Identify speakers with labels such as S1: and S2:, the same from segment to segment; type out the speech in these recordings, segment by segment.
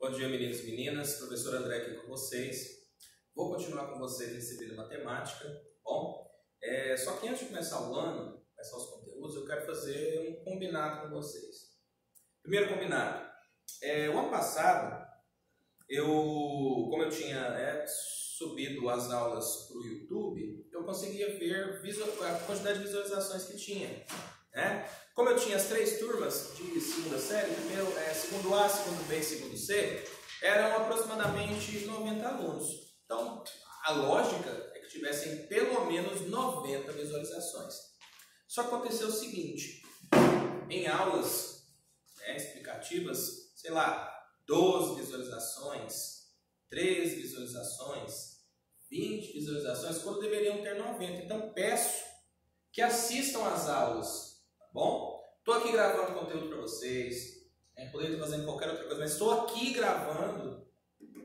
S1: Bom dia, meninos e meninas. Professor André aqui com vocês. Vou continuar com vocês recebendo matemática. Bom, só que antes de começar o ano, começar os conteúdos, eu quero fazer um combinado com vocês. Primeiro combinado. O ano passado, como eu tinha subido as aulas para o YouTube, eu conseguia ver a quantidade de visualizações que tinha. Como eu tinha as 3 turmas de segunda série, segundo A, segundo B e segundo C, eram aproximadamente 90 alunos. Então, a lógica é que tivessem pelo menos 90 visualizações. Só que aconteceu o seguinte, em aulas explicativas, 12 visualizações, 13 visualizações, 20 visualizações, quando deveriam ter 90. Então, peço que assistam às aulas. Bom, estou aqui gravando conteúdo para vocês, poderia estar fazendo qualquer outra coisa, mas estou aqui gravando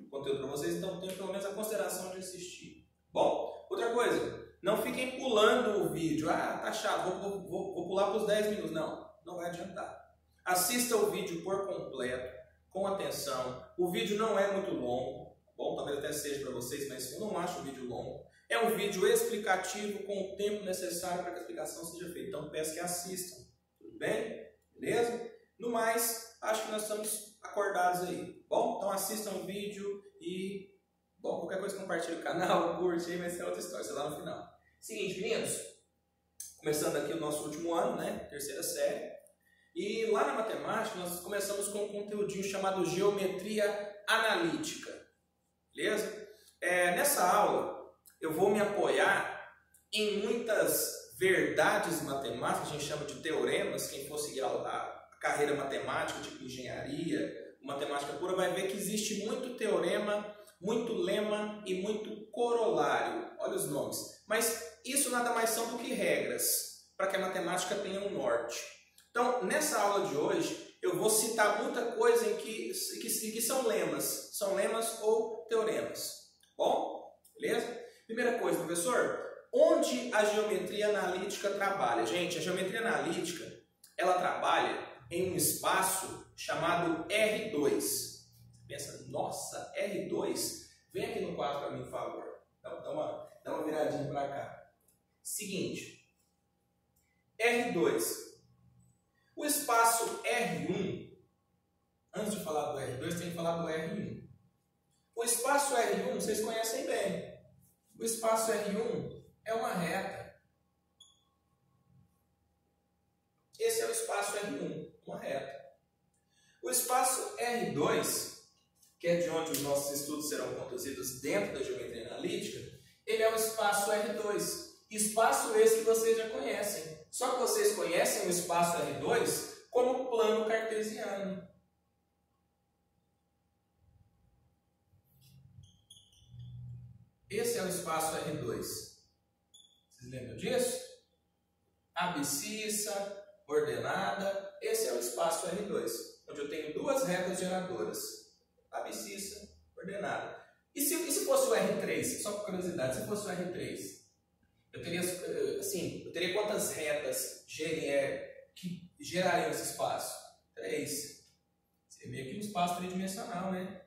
S1: conteúdo para vocês, então tenho pelo menos a consideração de assistir. Bom, outra coisa, não fiquem pulando o vídeo, tá chato, vou pular para os 10 minutos, não vai adiantar. Assista o vídeo por completo, com atenção, o vídeo não é muito longo, bom, talvez até seja para vocês, mas eu não acho o vídeo longo. É um vídeo explicativo com o tempo necessário para que a explicação seja feita. Então peço que assistam. Tudo bem? Beleza? No mais, acho que nós estamos acordados aí. Bom, então assistam o vídeo e... Bom, qualquer coisa compartilha o canal, curte aí, vai ser outra história, sei lá no final. Seguinte, meninos. Começando aqui o nosso último ano, terceira série. E lá na matemática nós começamos com um conteúdinho chamado Geometria Analítica. Beleza? Nessa aula... eu vou me apoiar em muitas verdades matemáticas, a gente chama de teoremas. Quem for seguir a carreira matemática, tipo engenharia, matemática pura, vai ver que existe muito teorema, muito lema e muito corolário. Olha os nomes. Mas isso nada mais são do que regras, para que a matemática tenha um norte. Então, nessa aula de hoje, eu vou citar muita coisa em que são lemas ou teoremas. Bom? Beleza? Primeira coisa, professor, onde a geometria analítica trabalha? Gente, a geometria analítica, ela trabalha em um espaço chamado R2. Você pensa, nossa, R2? Vem aqui no quadro para mim, por favor. Dá uma viradinha para cá. Seguinte, R2. O espaço R1, antes de falar do R2, tem que falar do R1. O espaço R1, vocês conhecem bem. O espaço R1 é uma reta. Esse é o espaço R1, uma reta. O espaço R2, que é de onde os nossos estudos serão conduzidos dentro da geometria analítica, ele é o espaço R2. Espaço esse que vocês já conhecem. Só que vocês conhecem o espaço R2 como plano cartesiano. Esse é o espaço R2. Vocês lembram disso? Abscissa, ordenada. Esse é o espaço R2, onde eu tenho duas retas geradoras. Abscissa, ordenada. E se fosse o R3? Só por curiosidade, se fosse o R3, eu teria quantas retas que gerariam esse espaço? 3. Seria meio que um espaço tridimensional, né?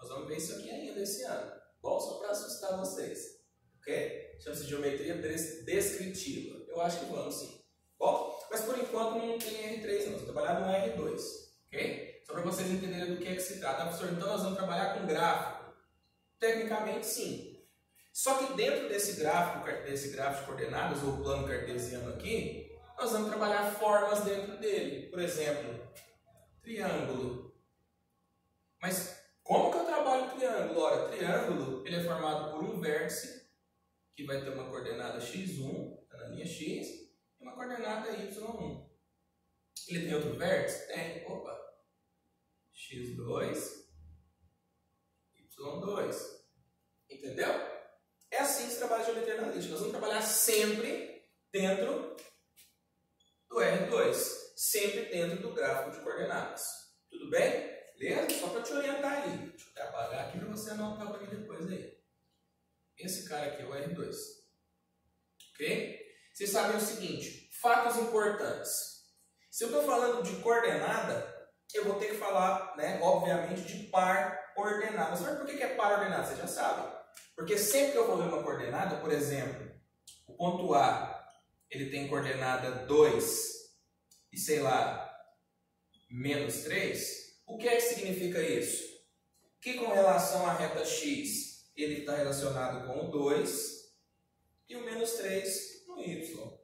S1: Nós vamos ver isso aqui ainda esse ano. Bom, só para assustar vocês. Ok? Chama-se geometria descritiva. Eu acho que vamos sim. Bom, mas por enquanto não tem R3 não. Vou trabalhar no R2. Ok? Só para vocês entenderem do que é que se trata. Professor, então nós vamos trabalhar com gráfico. Tecnicamente sim. Só que dentro desse gráfico de coordenadas, ou plano cartesiano aqui, nós vamos trabalhar formas dentro dele. Por exemplo, triângulo. Mas como que eu trabalho triângulo? Ora, triângulo ele é formado por um vértice, que vai ter uma coordenada x1, tá na linha x, e uma coordenada y1. Ele tem outro vértice? Tem. Opa! x2, y2. Entendeu? É assim que se trabalha a geometria analítica. Nós vamos trabalhar sempre dentro do R2. Sempre dentro do gráfico de coordenadas. Tudo bem? Beleza? Só para te orientar aí. Deixa eu até apagar aqui para você anotar para mim depois aí. Esse cara aqui é o R2. Ok? Vocês sabem o seguinte, fatos importantes. Se eu estou falando de coordenada, eu vou ter que falar, né, obviamente, de par ordenada. Mas por que é par ordenada? Você já sabe. Porque sempre que eu vou ler uma coordenada, por exemplo, o ponto A, ele tem coordenada 2 e, sei lá, menos 3. O que é que significa isso? Que com relação à reta x, ele está relacionado com o 2 e o menos 3 no y.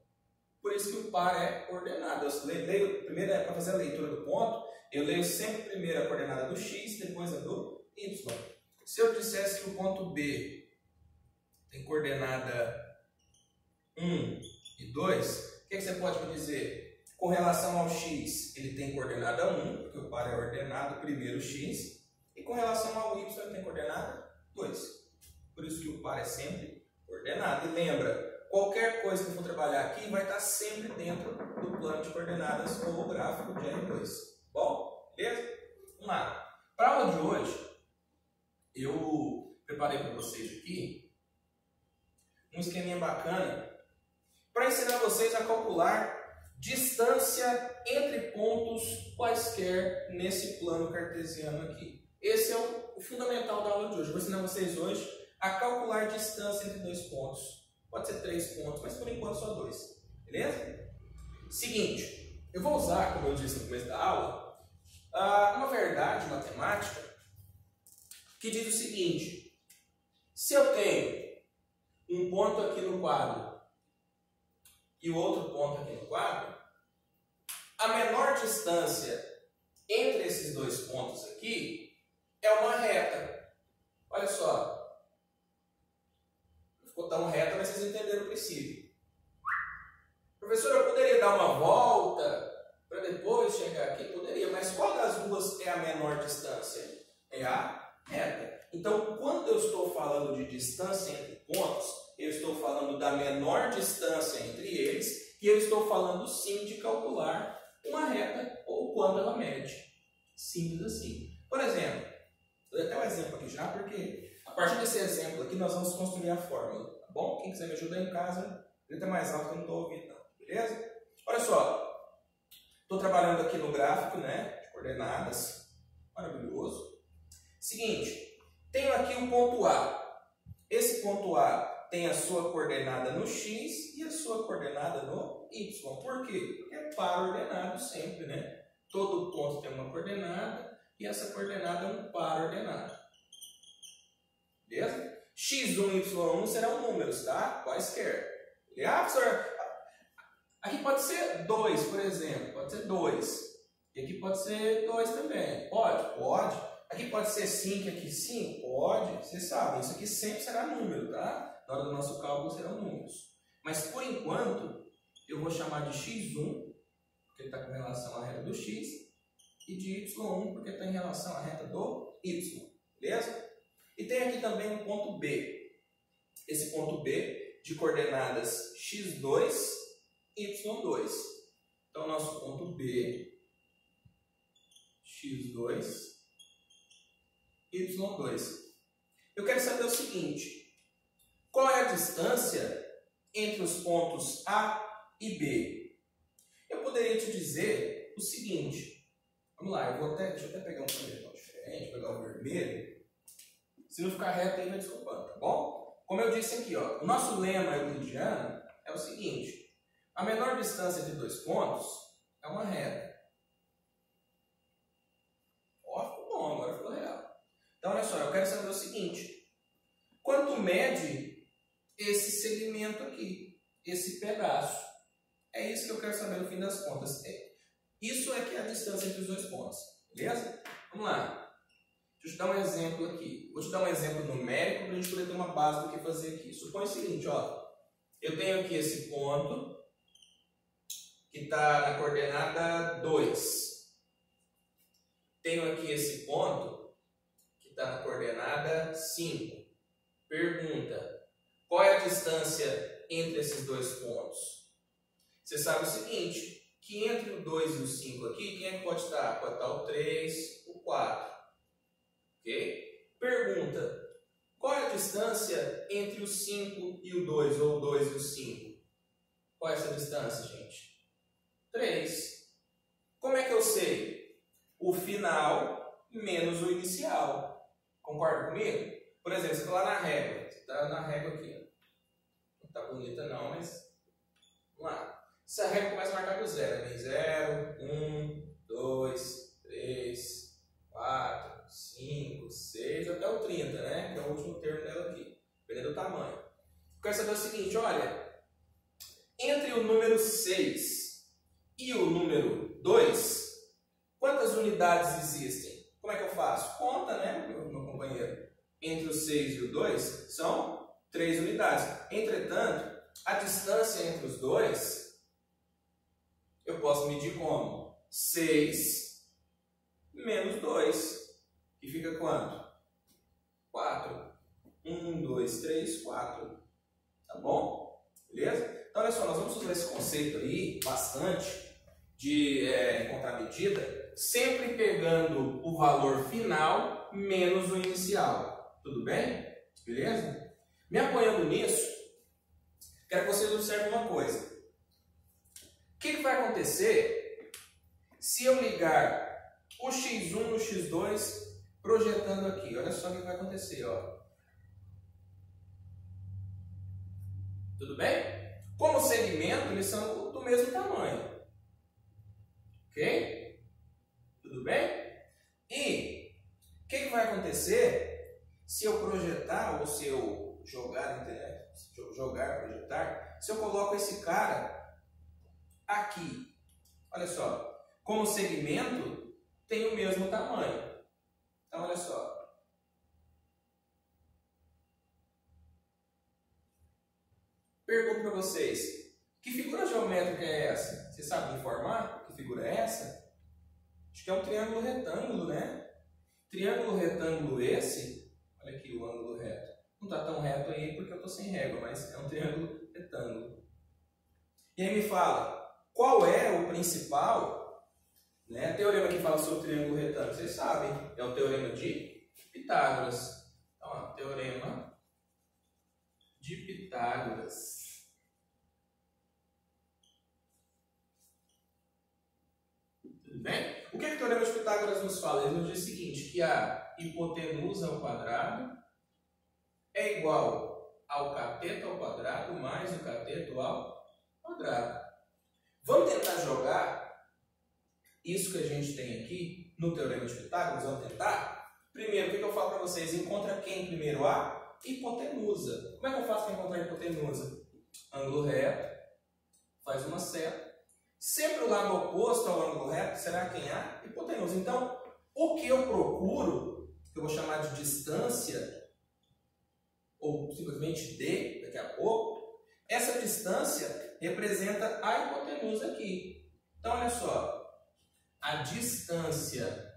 S1: Por isso que o par é ordenado. Eu leio, primeiro é para fazer a leitura do ponto, eu leio sempre primeiro a coordenada do x, depois a do y. Se eu dissesse que o ponto B tem coordenada 1 e 2, o que você pode me dizer? Com relação ao x, ele tem coordenada 1, porque o par é ordenado, primeiro x, e com relação ao y, ele tem coordenada 2. Por isso que o par é sempre ordenado. E lembra, qualquer coisa que eu for trabalhar aqui vai estar sempre dentro do plano de coordenadas ou o gráfico de R2. Bom, beleza? Vamos lá. Para a aula de hoje, eu preparei para vocês aqui um esqueminha bacana para ensinar vocês a calcular distância entre pontos quaisquer nesse plano cartesiano aqui. Esse é o fundamental da aula de hoje. Eu vou ensinar vocês hoje a calcular distância entre dois pontos. Pode ser 3 pontos, mas por enquanto só 2. Beleza? Seguinte, eu vou usar, como eu disse no começo da aula, uma verdade matemática que diz o seguinte: se eu tenho um ponto aqui no quadro e o outro ponto aqui no quadro, a menor distância entre esses dois pontos aqui é uma reta. Olha só. Não ficou tão reta, mas vocês entenderam o princípio. Professor, eu poderia dar uma volta para depois chegar aqui? Poderia, mas qual das duas é a menor distância? É a reta. Então, quando eu estou falando de distância entre pontos, eu estou falando da menor distância entre eles e eu estou falando sim de calcular uma reta ou quanto ela mede. Simples assim. Por exemplo, vou dar até um exemplo aqui já, porque a partir desse exemplo aqui nós vamos construir a fórmula, tá bom? Quem quiser me ajudar em casa, grita mais alto que eu não estou ouvindo não, beleza? Olha só, estou trabalhando aqui no gráfico, né, de coordenadas, maravilhoso. Seguinte, tenho aqui um ponto A. Esse ponto A tem a sua coordenada no x e a sua coordenada no y. Por quê? Porque é par ordenado sempre, né? Todo ponto tem uma coordenada e essa coordenada é um par ordenado. Beleza? x1 e y1 serão números, tá? Quaisquer. Ah, professor, aqui pode ser 2, por exemplo. Pode ser 2. E aqui pode ser 2 também. Pode? Pode. Aqui pode ser 5 e aqui 5? Pode. Vocês sabem, isso aqui sempre será número, tá? Na hora do nosso cálculo serão números. Mas por enquanto, eu vou chamar de x1, porque ele está com relação à reta do x, e de y1, porque está em relação à reta do y. Beleza? E tem aqui também um ponto B. Esse ponto B de coordenadas x2 e y2. Então, nosso ponto B, x2 e y2. Eu quero saber o seguinte: qual é a distância entre os pontos A e B? Eu poderia te dizer o seguinte. Vamos lá, deixa eu até pegar um canetão diferente, pegar o vermelho. Se não ficar reto aí, vai desculpando, tá bom? Como eu disse aqui, ó, o nosso lema euclidiano é o seguinte: a menor distância de dois pontos é uma reta. Ó, ficou bom, agora ficou legal. Então, olha só, eu quero saber o seguinte: quanto mede esse segmento aqui, esse pedaço? É isso que eu quero saber no fim das contas. Isso é que é a distância entre os dois pontos, beleza? Vamos lá. Deixa eu te dar um exemplo aqui. Vou te dar um exemplo numérico para a gente poder ter uma base do que fazer aqui. Supõe o seguinte, ó. Eu tenho aqui esse ponto que está na coordenada 2. Tenho aqui esse ponto que está na coordenada 5. Pergunta: qual é a distância entre esses dois pontos? Você sabe o seguinte, que entre o 2 e o 5 aqui, quem é que pode estar? Pode estar o 3, o 4. Ok? Pergunta: qual é a distância entre o 5 e o 2, ou o 2 e o 5? Qual é essa distância, gente? 3. final menos o inicial. Concorda comigo? Por exemplo, você está lá na régua. Você está na régua aqui. Não está bonita não, mas vamos lá. Essa régua começa a marcar do zero. Vem 0, 1, 2, 3, 4, 5, 6, até o 30, né? Que é o último termo dela aqui. Dependendo do tamanho. Eu quero saber o seguinte, olha. Entre o número 6 e o número 2, quantas unidades existem? Como é que eu faço? Conta, né, meu companheiro? Entre o 6 e o 2 são 3 unidades. Entretanto, a distância entre os dois, eu posso medir como? 6 menos 2, que fica quanto? 4. 1, 2, 3, 4. Tá bom? Beleza? Então, olha só, nós vamos usar esse conceito aí, bastante, de encontrar medida, sempre pegando o valor final menos o inicial. Tudo bem? Beleza? Me apoiando nisso, quero que vocês observem uma coisa. O que vai acontecer se eu ligar o x1 no x2 projetando aqui? Olha só o que vai acontecer, ó. Tudo bem? Como segmento, eles são do mesmo tamanho. Ok? Tudo bem? E o que vai acontecer se eu projetar ou se eu jogar, projetar, se eu coloco esse cara aqui? Olha só, como segmento tem o mesmo tamanho. Então, olha só. Pergunto para vocês, que figura geométrica é essa? Vocês sabem informar que figura é essa? Acho que é um triângulo retângulo, né? Triângulo retângulo esse, olha aqui o ângulo reto. Não está tão reto aí porque eu estou sem régua, mas é um triângulo retângulo. E aí me fala, qual é o principal, né, teorema que fala sobre o triângulo retângulo? Vocês sabem, é o teorema de Pitágoras. Então, ó, teorema de Pitágoras. Tudo bem? O que o teorema de Pitágoras nos fala? Ele nos diz o seguinte, que a hipotenusa ao quadrado é igual ao cateto ao quadrado mais o cateto ao quadrado. Vamos tentar jogar isso que a gente tem aqui no teorema de Pitágoras? Vamos tentar? Primeiro, o que eu falo para vocês? Encontra quem primeiro? A hipotenusa. Como é que eu faço para encontrar a hipotenusa? Ângulo reto, faz uma seta. Sempre o lado oposto ao ângulo reto será quem? A hipotenusa. Então, o que eu procuro, que eu vou chamar de distância, ou simplesmente D, daqui a pouco, essa distância representa a hipotenusa aqui. Então, olha só, a distância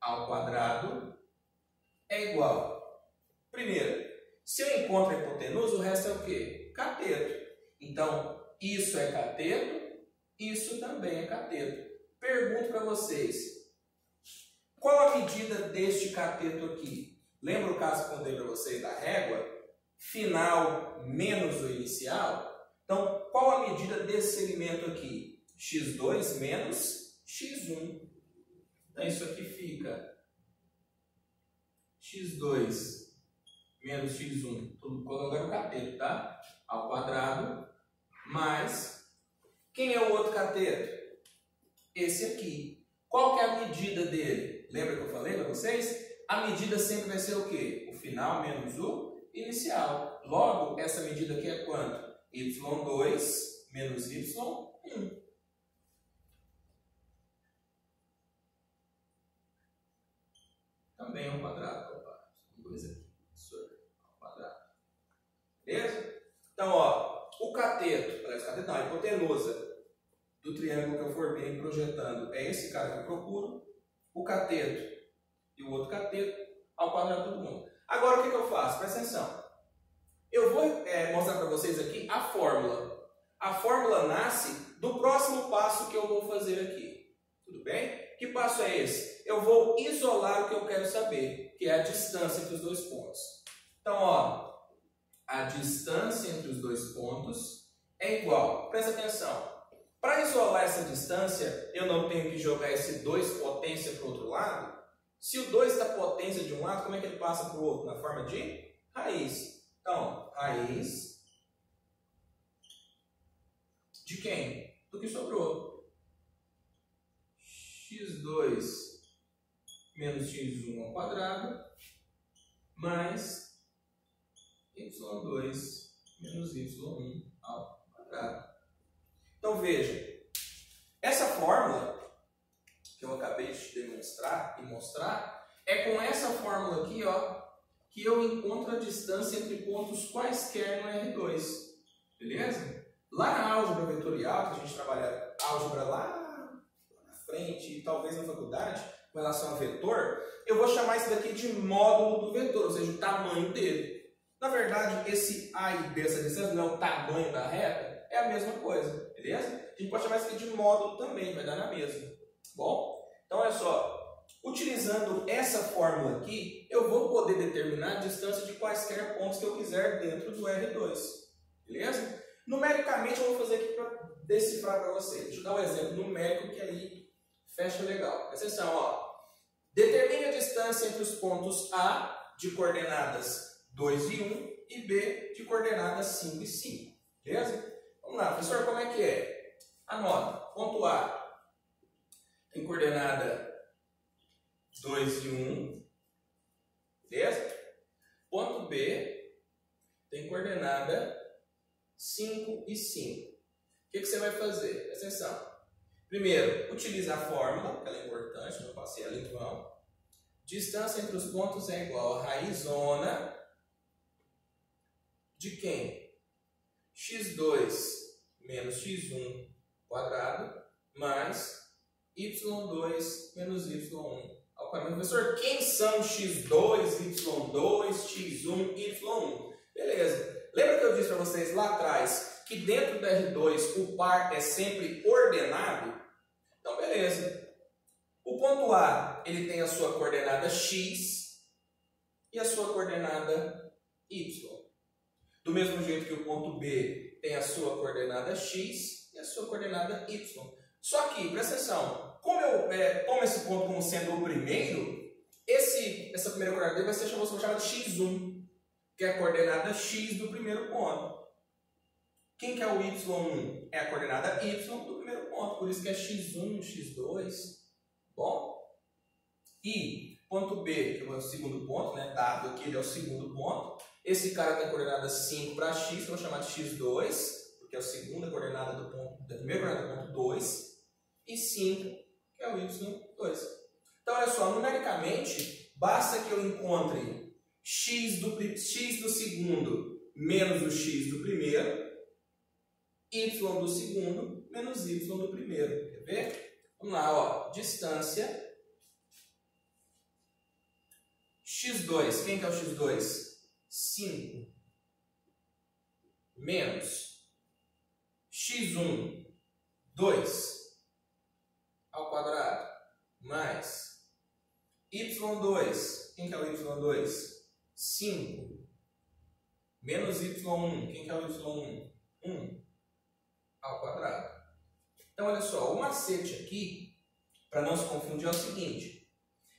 S1: ao quadrado é igual. Primeiro, se eu encontro a hipotenusa, o resto é o quê? Cateto. Então, isso é cateto, isso também é cateto. Pergunto para vocês, qual a medida deste cateto aqui? Lembra o caso que eu contei para vocês da régua? Final menos o inicial? Então, qual a medida desse segmento aqui? x2 menos x1. Então, isso aqui fica x2 menos x1, tudo colocando o cateto, tá? Ao quadrado, mais, quem é o outro cateto? Esse aqui. Qual que é a medida dele? Lembra que eu falei para vocês? A medida sempre vai ser o quê? O final menos o inicial. Logo, essa medida aqui é quanto? y2 menos y1. Também é um quadrado. Opa, coisa aqui. Quadrado. Beleza? Então, ó, o cateto, não, a hipotenusa do triângulo que eu formei projetando é esse cara que eu procuro. O cateto e o outro cateto ao quadrado todo mundo. Agora, o que eu faço? Presta atenção. Eu vou mostrar para vocês aqui a fórmula. A fórmula nasce do próximo passo que eu vou fazer aqui. Tudo bem? Que passo é esse? Eu vou isolar o que eu quero saber, que é a distância entre os dois pontos. Então, ó, a distância entre os dois pontos é igual. Presta atenção. Para isolar essa distância, eu não tenho que jogar esse 2 potência para o outro lado. Se o 2 está potência de um lado, como é que ele passa para o outro? Na forma de raiz. Então, raiz de quem? Do que sobrou. x2 menos x1 ao quadrado mais y2 menos y1 ao quadrado. Então veja, essa fórmula que eu acabei de demonstrar e mostrar é com essa fórmula aqui, ó, que eu encontro a distância entre pontos quaisquer no R2, beleza? Lá na álgebra vetorial, que a gente trabalha álgebra lá na frente e talvez na faculdade, com relação a vetor, eu vou chamar isso daqui de módulo do vetor, ou seja, o tamanho dele. Na verdade, esse A e B, essa distância, não é o tamanho da reta, é a mesma coisa, beleza? A gente pode chamar isso aqui de módulo também, vai dar na mesma. Bom, então olha só, utilizando essa fórmula aqui, eu vou poder determinar a distância de quaisquer pontos que eu quiser dentro do R2, beleza? Numericamente eu vou fazer aqui para decifrar para vocês. Deixa eu dar um exemplo numérico que aí fecha legal. Presta atenção, ó. Determine a distância entre os pontos A de coordenadas 2 e 1 e B de coordenadas 5 e 5. Beleza? Vamos lá, professor, como é que é? Anota. Ponto A tem coordenada 2 e 1. Beleza? Ponto B tem coordenada 5 e 5. O que você vai fazer? Presta atenção. Primeiro, utiliza a fórmula, que ela é importante, não passei ela em vão. Distância entre os pontos é igual a raizona de quem? x2 menos x1 quadrado mais y2 menos y1 ao quadrado. Professor, quem são x2, y2, x1, y1? Beleza. Lembra que eu disse para vocês lá atrás que dentro do R2 o par é sempre ordenado? Então, beleza. O ponto A ele tem a sua coordenada x e a sua coordenada y. Do mesmo jeito que o ponto B tem a sua coordenada x e a sua coordenada y. Só que, presta atenção, como eu tomo esse ponto como sendo o primeiro, essa primeira coordenada vai ser chamada de x1. Que é a coordenada x do primeiro ponto. Quem que é o y1? É a coordenada y do primeiro ponto, por isso que é x1, x2. Bom? E ponto B, que é o segundo ponto, né? Dado aqui, ele é o segundo ponto. Esse cara tem a coordenada 5 para x, que eu vou chamar de x2, porque é a segunda coordenada do ponto, da primeira coordenada do ponto 2. E 5, que é o y2. Então, olha só, numericamente, basta que eu encontre x do segundo menos o x do primeiro, y do segundo menos y do primeiro. Quer ver? Vamos lá, ó. Distância x2. Quem que é o x2? 5 menos x1, 2 ao quadrado mais y2. Quem que é o y2? 5 menos y1. Quem que é o y1? 1 ao quadrado. Então, olha só, o macete aqui, para não se confundir, é o seguinte.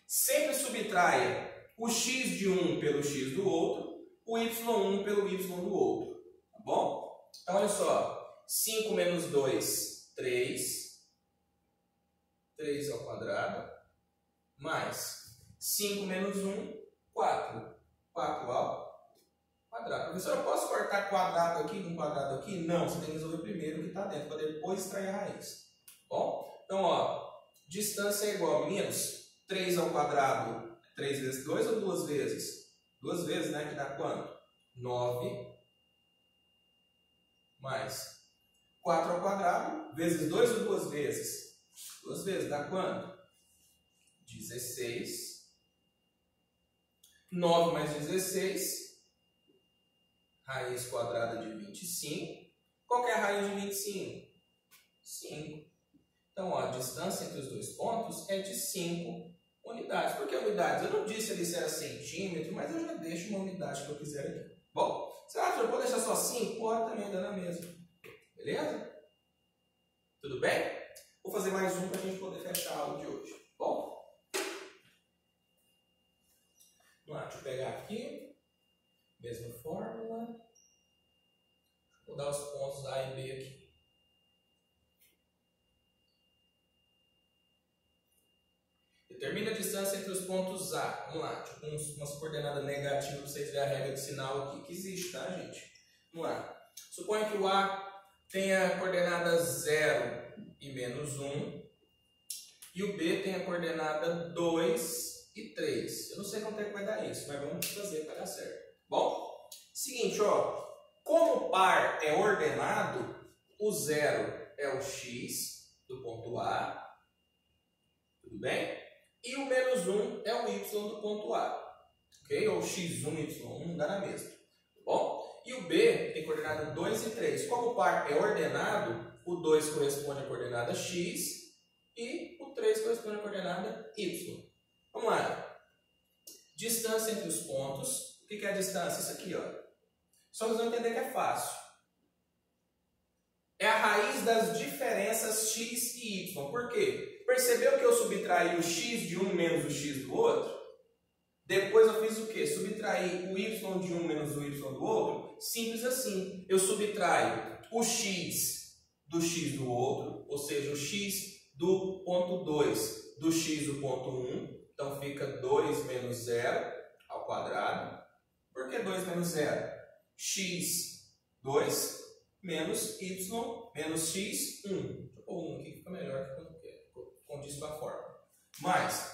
S1: Sempre subtraia o x de um pelo x do outro, o y1 pelo y do outro. Tá bom? Então, olha só. 5 menos 2, 3. 3 ao quadrado. Mais 5 menos 1, 4. 4 ao quadrado. Professor, eu posso cortar quadrado aqui com quadrado aqui? Não, você tem que resolver primeiro o que está dentro, para depois extrair a raiz. Bom? Então, ó, distância é igual, meninos, 3 ao quadrado, 3 vezes 2 ou 2 vezes? 2 vezes, né? Que dá quanto? 9 mais 4 ao quadrado, vezes 2 ou 2 vezes? 2 vezes, dá quanto? 16. 9 mais 16, raiz quadrada de 25. Qual que é a raiz de 25? 5. Então, ó, a distância entre os dois pontos é de 5 unidades. Por que unidades? Eu não disse ali se era centímetro, mas eu já deixo uma unidade que eu quiser aqui. Bom, você acha que eu vou deixar só 5? Pode também, dá na mesma. Beleza? Tudo Tudo bem? Vou fazer mais um para a gente poder fechar a aula de hoje. Bom? Vamos lá, deixa eu pegar aqui. Mesma fórmula. Vou dar os pontos A e B aqui. Determina a distância entre os pontos A. Vamos lá, tipo umas coordenadas negativas para vocês verem a regra de sinal aqui, que existe, tá, gente? Vamos lá. Suponha que o A tenha coordenada 0 e menos 1 e o B tenha coordenada 2 e 3. Eu não sei quanto é que vai dar isso, mas vamos fazer para dar certo. Bom, seguinte, ó. Como o par é ordenado, o 0 é o x do ponto A. Tudo bem? E o menos 1 é o y do ponto A, ok? Ou x1, y1, dá na mesma, tá bom? E o B tem coordenada 2 e 3. Como o par é ordenado, o 2 corresponde à coordenada x e o 3 corresponde à coordenada y. Vamos lá. Distância entre os pontos. O que é a distância? Isso aqui, ó. Só vocês vão entender que é fácil. É a raiz das diferenças x e y. Por quê? Percebeu que eu subtraí o x de um menos o x do outro? Depois eu fiz o quê? Subtraí o y de um menos o y do outro? Simples assim. Eu subtraio o x do outro, ou seja, o x do ponto 2 do x do ponto 1. Então fica 2 menos 0 ao quadrado. Por que 2 menos 0? x, 2, menos y, menos x, 1. Deixa eu pôr 1 aqui que fica melhor que condiz com a fórmula. Mais,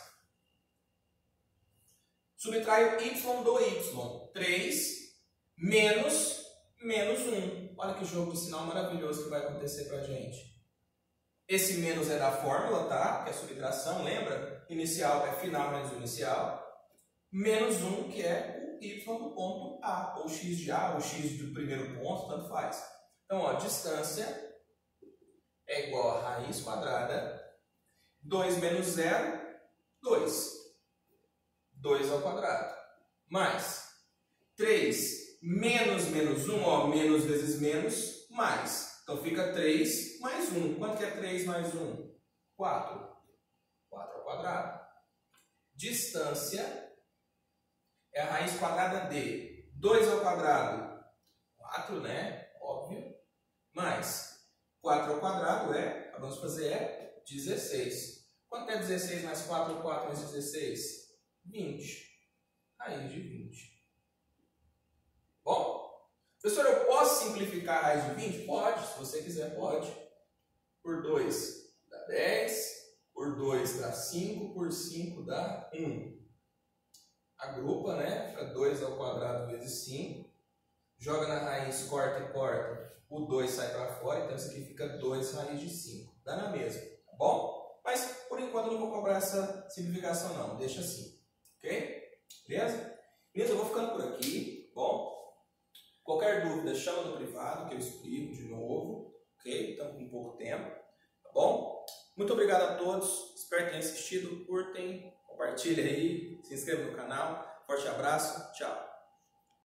S1: subtrai o y do y, 3 menos 1. Olha que jogo de sinal maravilhoso que vai acontecer para a gente. Esse menos é da fórmula, tá? Que é a subtração, lembra? Inicial é final menos inicial. Menos 1, que é o y do ponto A, ou x de A, ou x do primeiro ponto, tanto faz. Então, ó, distância é igual a raiz quadrada 2 menos 0, 2. 2 ao quadrado. Mais 3 menos menos 1, ó, menos vezes menos, mais. Então fica 3 mais 1. Quanto que é 3 mais 1? 4. 4 ao quadrado. Distância é a raiz quadrada de 2 ao quadrado, 4, né? Óbvio. Mais 4 ao quadrado vamos fazer 16. Quanto é 16 mais 4? 4 mais 16? 20. Raiz de 20. Bom, professor, eu posso simplificar a raiz de 20? Pode, se você quiser, pode. Por 2 dá 10, por 2 dá 5, por 5 dá 1. Agrupa, né? Fica 2 ao quadrado vezes 5. Joga na raiz, corta e corta. O 2 sai para fora, então isso aqui fica 2 raiz de 5. Dá na mesma, tá bom? Mas, por enquanto, eu não vou cobrar essa simplificação, não. Deixa assim. Ok? Beleza? Beleza, eu vou ficando por aqui. Bom? Qualquer dúvida, chama no privado, que eu explico de novo. Ok? Estamos com pouco tempo. Tá bom? Muito obrigado a todos. Espero que tenham assistido. Curtem, compartilhem aí. Se inscrevam no canal. Forte abraço. Tchau.